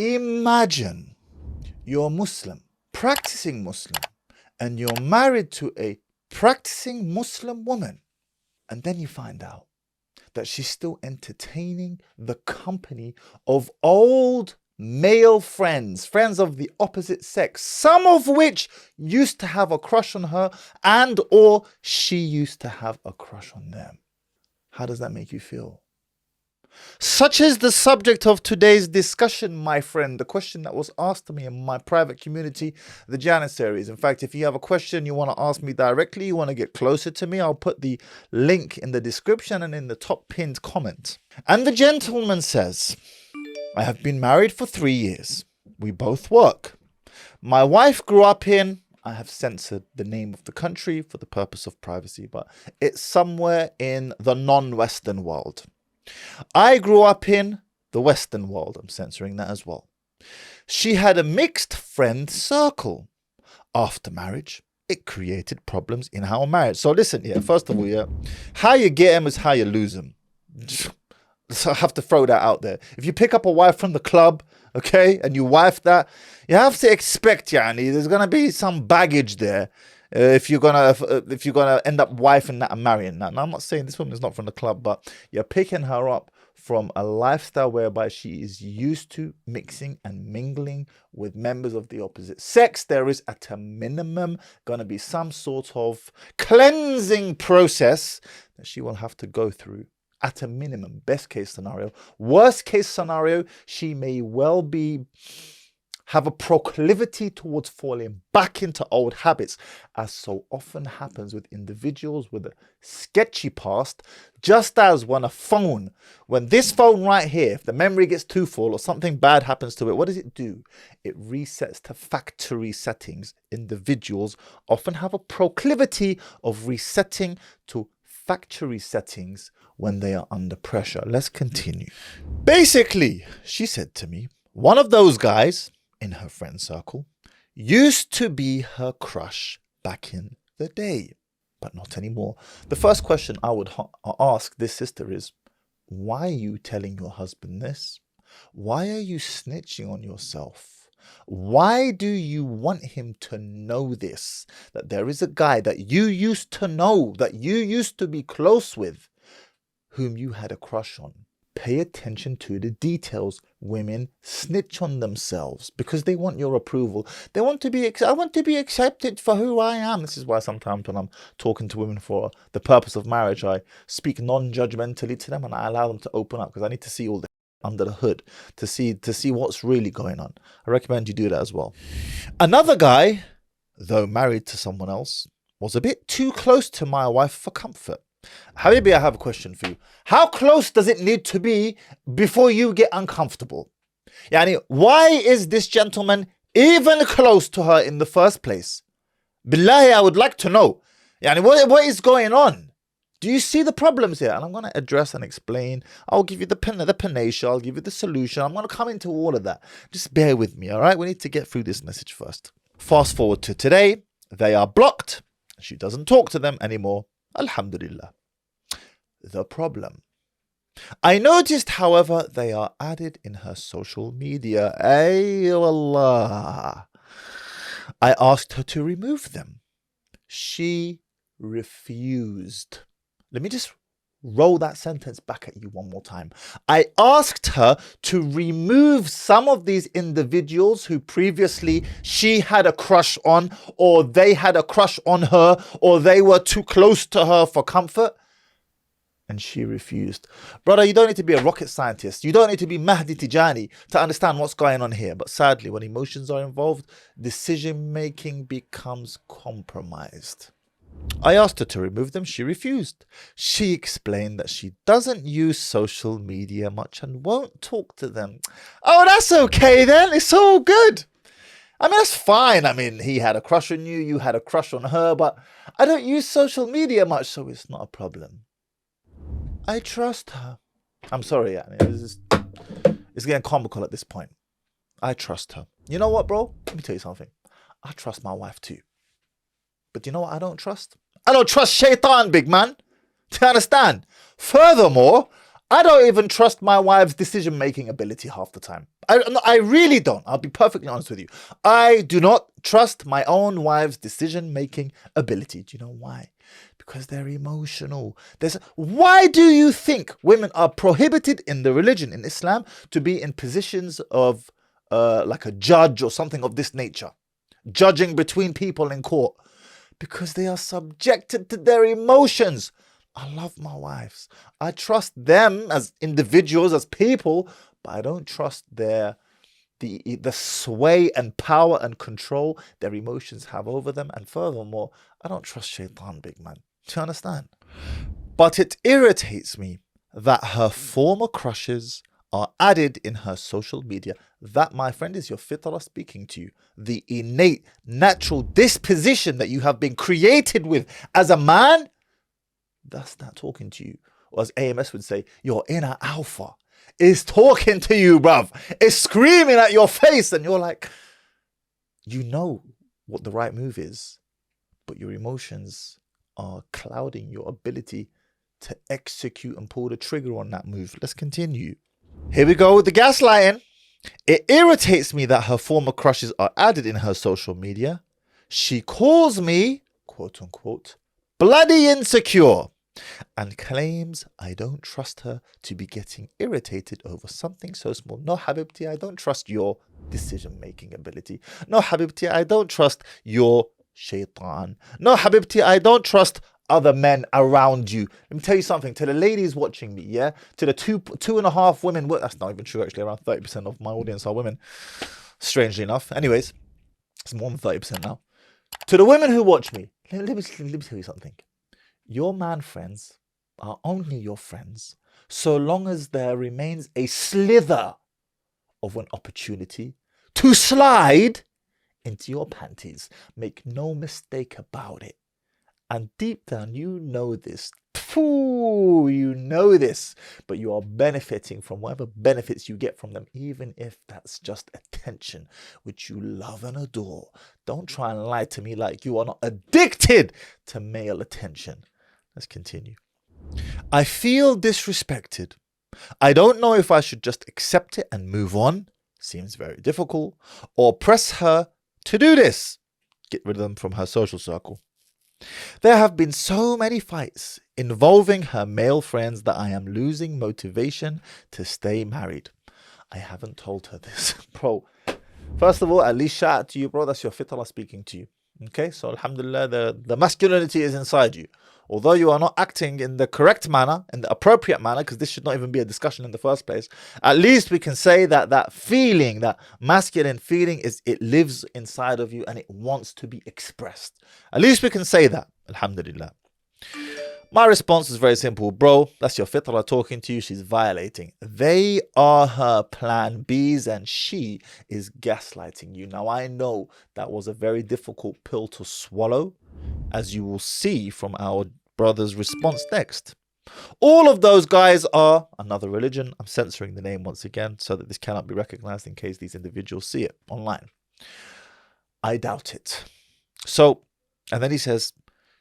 Imagine you're Muslim, practicing Muslim, and you're married to a practicing Muslim woman, and then you find out that she's still entertaining the company of old male friends of the opposite sex, some of which used to have a crush on her and or she used to have a crush on them. How does that make you feel? Such is the subject of today's discussion, my friend. The question that was asked to me in my private community, the Janissaries. In fact, if you have a question you want to ask me directly, you want to get closer to me, I'll put the link in the description and in the top pinned comment. And the gentleman says, I have been married for 3 years. We both work. My wife grew up in, I have censored the name of the country for the purpose of privacy, but it's somewhere in the non-Western world. I grew up in the Western world. I'm censoring that as well. She had a mixed friend circle. After marriage, it created problems in our marriage. So listen, first of all, how you get them is how you lose them. So I have to throw that out there. If you pick up a wife from the club, okay, and you wife that, you have to expect, there's gonna be some baggage there. If you're gonna end up wifing that and marrying that. Now I'm not saying this woman is not from the club, but you're picking her up from a lifestyle whereby she is used to mixing and mingling with members of the opposite sex. There is at a minimum gonna be some sort of cleansing process that she will have to go through. At a minimum, best case scenario. Worst case scenario, she may well have a proclivity towards falling back into old habits, as so often happens with individuals with a sketchy past. Just as when this phone right here, if the memory gets too full or something bad happens to it, what does it do? It resets to factory settings. Individuals often have a proclivity of resetting to factory settings when they are under pressure. Let's continue. Basically, she said to me, one of those guys in her friend circle used to be her crush back in the day, but not anymore. The first question I would ask this sister is, why are you telling your husband this? Why are you snitching on yourself? Why do you want him to know this? That there is a guy that you used to know, that you used to be close with, whom you had a crush on. Pay attention to the details. Women snitch on themselves because they want your approval. They want to be, I want to be accepted for who I am. This is why sometimes when I'm talking to women for the purpose of marriage, I speak non-judgmentally to them and I allow them to open up because I need to see all the under the hood to see what's really going on. I recommend you do that as well. Another guy, though married to someone else, was a bit too close to my wife for comfort. Habibi, I have a question for you. How close does it need to be before you get uncomfortable? Why is this gentleman even close to her in the first place? Billahi, I would like to know. What is going on? Do you see the problems here? And I'm going to address and explain. I'll give you the panacea. I'll give you the solution. I'm going to come into all of that. Just bear with me, all right? We need to get through this message first. Fast forward to today. They are blocked. She doesn't talk to them anymore. Alhamdulillah. The problem. I noticed, however, they are added in her social media. Ay Allah. I asked her to remove them. She refused. Let me just roll that sentence back at you one more time. I asked her to remove some of these individuals who previously she had a crush on, or they had a crush on her, or they were too close to her for comfort. And she refused. Brother, you don't need to be a rocket scientist. You don't need to be Mahdi Tijani to understand what's going on here. But sadly, when emotions are involved, decision-making becomes compromised. I asked her to remove them. She refused. She explained that she doesn't use social media much and won't talk to them. Oh, that's okay then. It's all good. That's fine. He had a crush on you. You had a crush on her. But I don't use social media much, so it's not a problem. I trust her. I'm sorry. It's getting comical at this point. I trust her. You know what, bro? Let me tell you something. I trust my wife too. But you know what I don't trust? I don't trust shaitan, big man. Do you understand? Furthermore, I don't even trust my wife's decision-making ability half the time. I really don't. I'll be perfectly honest with you. I do not trust my own wife's decision-making ability. Do you know why? Because they're emotional. Why do you think women are prohibited in the religion, in Islam, to be in positions of like a judge or something of this nature? Judging between people in court. Because they are subjected to their emotions. I love my wives. I trust them as individuals, as people, but I don't trust the sway and power and control their emotions have over them. And furthermore, I don't trust shaitan, big man. Do you understand? But it irritates me that her former crushes are added in her social media. That, my friend, is your fitrah speaking to you. The innate, natural disposition that you have been created with as a man, that's not talking to you. Or as AMS would say, your inner alpha is talking to you, bruv. It's screaming at your face, and you're like, you know what the right move is, but your emotions are clouding your ability to execute and pull the trigger on that move. Let's continue. Here we go with the gaslighting. It irritates me that her former crushes are added in her social media. She calls me, quote unquote, bloody insecure, and claims I don't trust her to be getting irritated over something so small. No, Habibti, I don't trust your decision-making ability. No, Habibti, I don't trust your shaitan. No, Habibti, I don't trust other men around you. Let me tell you something. To the ladies watching me, yeah? To the 2.5 women, that's not even true actually, around 30% of my audience are women, strangely enough. Anyways, it's more than 30% now. To the women who watch me, let me tell you something. Your man friends are only your friends so long as there remains a slither of an opportunity to slide into your panties. Make no mistake about it. And deep down, you know this. You know this. But you are benefiting from whatever benefits you get from them, even if that's just attention, which you love and adore. Don't try and lie to me like you are not addicted to male attention. Let's continue. I feel disrespected. I don't know if I should just accept it and move on. Seems very difficult. Or press her to do this. Get rid of them from her social circle. There have been so many fights involving her male friends that I am losing motivation to stay married. I haven't told her this. Bro, first of all, at least shout out to you, bro. That's your fitrah speaking to you. Okay, so alhamdulillah, the masculinity is inside you. Although you are not acting in the correct manner, in the appropriate manner, because this should not even be a discussion in the first place, at least we can say that that feeling, that masculine feeling, it lives inside of you and it wants to be expressed. At least we can say that, alhamdulillah. My response is very simple. Bro, that's your fitrah talking to you. She's violating. They are her plan Bs and she is gaslighting you. Now, I know that was a very difficult pill to swallow, as you will see from our brother's response next. All of those guys are another religion. I'm censoring the name once again so that this cannot be recognized in case these individuals see it online. I doubt it. So, and then he says,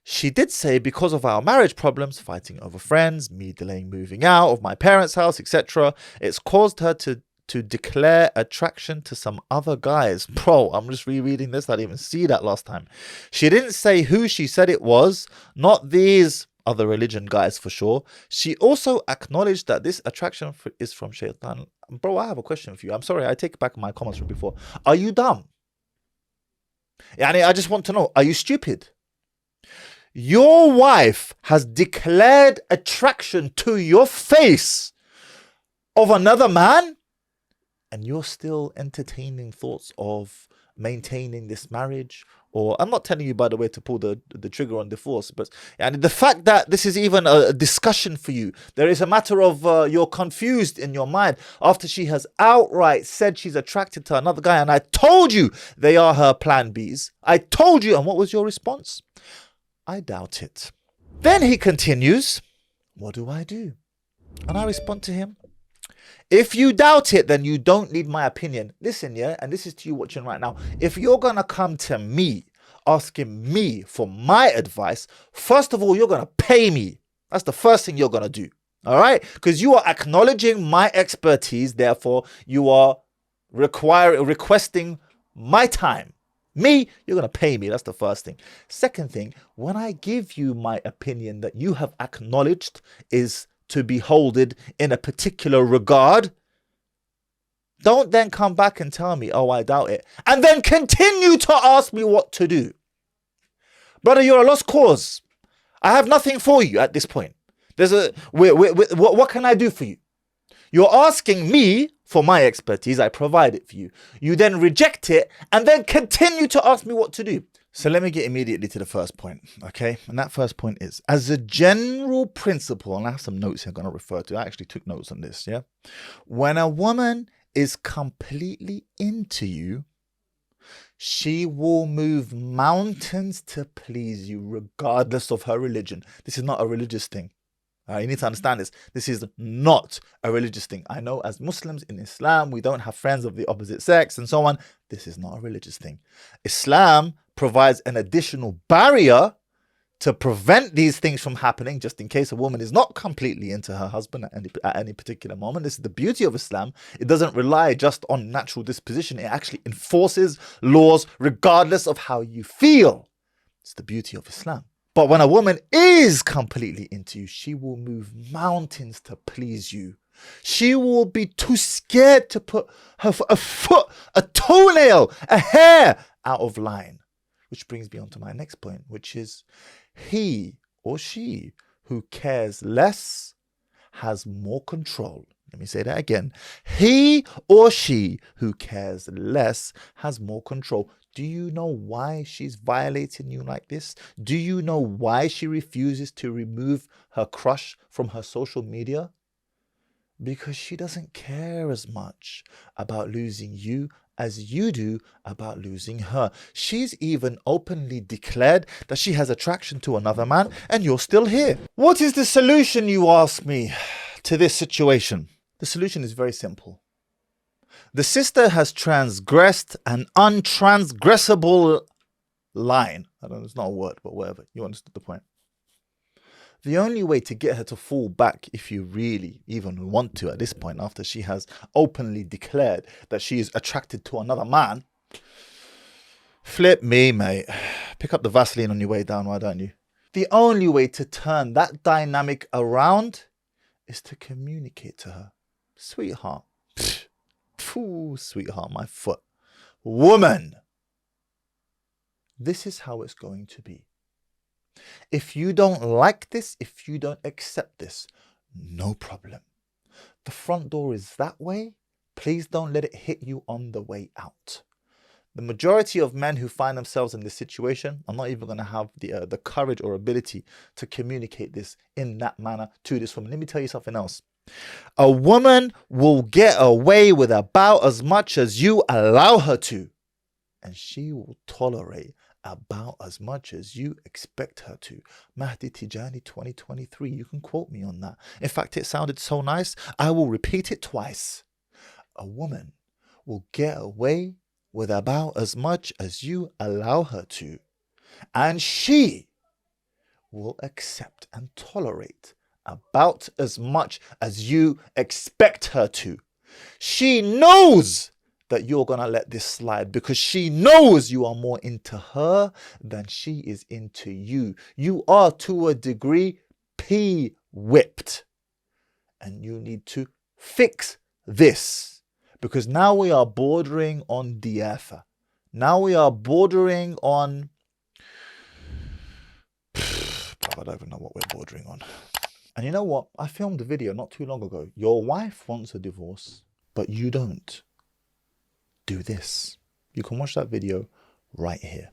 she did say because of our marriage problems, fighting over friends, me delaying moving out of my parents' house, etc., it's caused her to declare attraction to some other guys. Bro, I'm just rereading this. I didn't even see that last time. She didn't say who she said it was, not these other religion guys for sure. She also acknowledged that this attraction is from shaitan. Bro, I have a question for you. I'm sorry, I take back my comments from before. Are you dumb? I just want to know, are you stupid? Your wife has declared attraction to your face of another man, and you're still entertaining thoughts of maintaining this marriage. Or I'm not telling you, by the way, to pull the trigger on divorce, but the fact that this is even a discussion for you, there is a matter of you're confused in your mind after she has outright said she's attracted to another guy, and I told you they are her plan Bs. I told you, and what was your response? I doubt it. Then he continues, what do I do? And I respond to him, if you doubt it, then you don't need my opinion. Listen, yeah, and this is to you watching right now. If you're going to come to me, asking me for my advice, first of all, you're going to pay me. That's the first thing you're going to do. All right? Because you are acknowledging my expertise. Therefore, you are requesting my time. Me, you're going to pay me. That's the first thing. Second thing, when I give you my opinion that you have acknowledged is to be holded in a particular regard, don't then come back and tell me, oh, I doubt it, and then continue to ask me what to do. Brother, you're a lost cause. I have nothing for you at this point. What can I do for you? You're asking me for my expertise. I provide it for you. You then reject it and then continue to ask me what to do. So let me get immediately to the first point, okay? And that first point is, as a general principle, and I have some notes here I'm going to refer to. I actually took notes on this, yeah? When a woman is completely into you, she will move mountains to please you, regardless of her religion. This is not a religious thing. You need to understand this. This is not a religious thing. I know as Muslims in Islam, we don't have friends of the opposite sex and so on. This is not a religious thing. Islam provides an additional barrier to prevent these things from happening, just in case a woman is not completely into her husband at any particular moment. This is the beauty of Islam. It doesn't rely just on natural disposition. It actually enforces laws regardless of how you feel. It's the beauty of Islam. But when a woman is completely into you, she will move mountains to please you. She will be too scared to put a foot, a toenail, a hair out of line. Which brings me on to my next point, which is he or she who cares less has more control. Let me say that again. He or she who cares less has more control. Do you know why she's violating you like this? Do you know why she refuses to remove her crush from her social media? Because she doesn't care as much about losing you as you do about losing her. She's even openly declared that she has attraction to another man, and you're still here. What is the solution, you ask me, to this situation? The solution is very simple. The sister has transgressed an untransgressible line. I don't know, it's not a word, but whatever. You understood the point. The only way to get her to fall back, if you really even want to at this point, after she has openly declared that she is attracted to another man, flip me, mate. Pick up the Vaseline on your way down, why don't you? The only way to turn that dynamic around is to communicate to her. Sweetheart. Phew, sweetheart, my foot. Woman. This is how it's going to be. If you don't like this, if you don't accept this, no problem. The front door is that way. Please don't let it hit you on the way out. The majority of men who find themselves in this situation are not even going to have the courage or ability to communicate this in that manner to this woman. Let me tell you something else. A woman will get away with about as much as you allow her to, and she will tolerate about as much as you expect her to. Mahdi Tijani 2023. You can quote me on that. In fact, it sounded so nice, I will repeat it twice. A woman will get away with about as much as you allow her to, and she will accept and tolerate about as much as you expect her to. She knows that you're going to let this slide because she knows you are more into her than she is into you. You are, to a degree, P-whipped. And you need to fix this, because now we are bordering on diafa. Now we are bordering on... I don't even know what we're bordering on. And you know what? I filmed a video not too long ago. Your wife wants a divorce, but you don't. Do this. You can watch that video right here.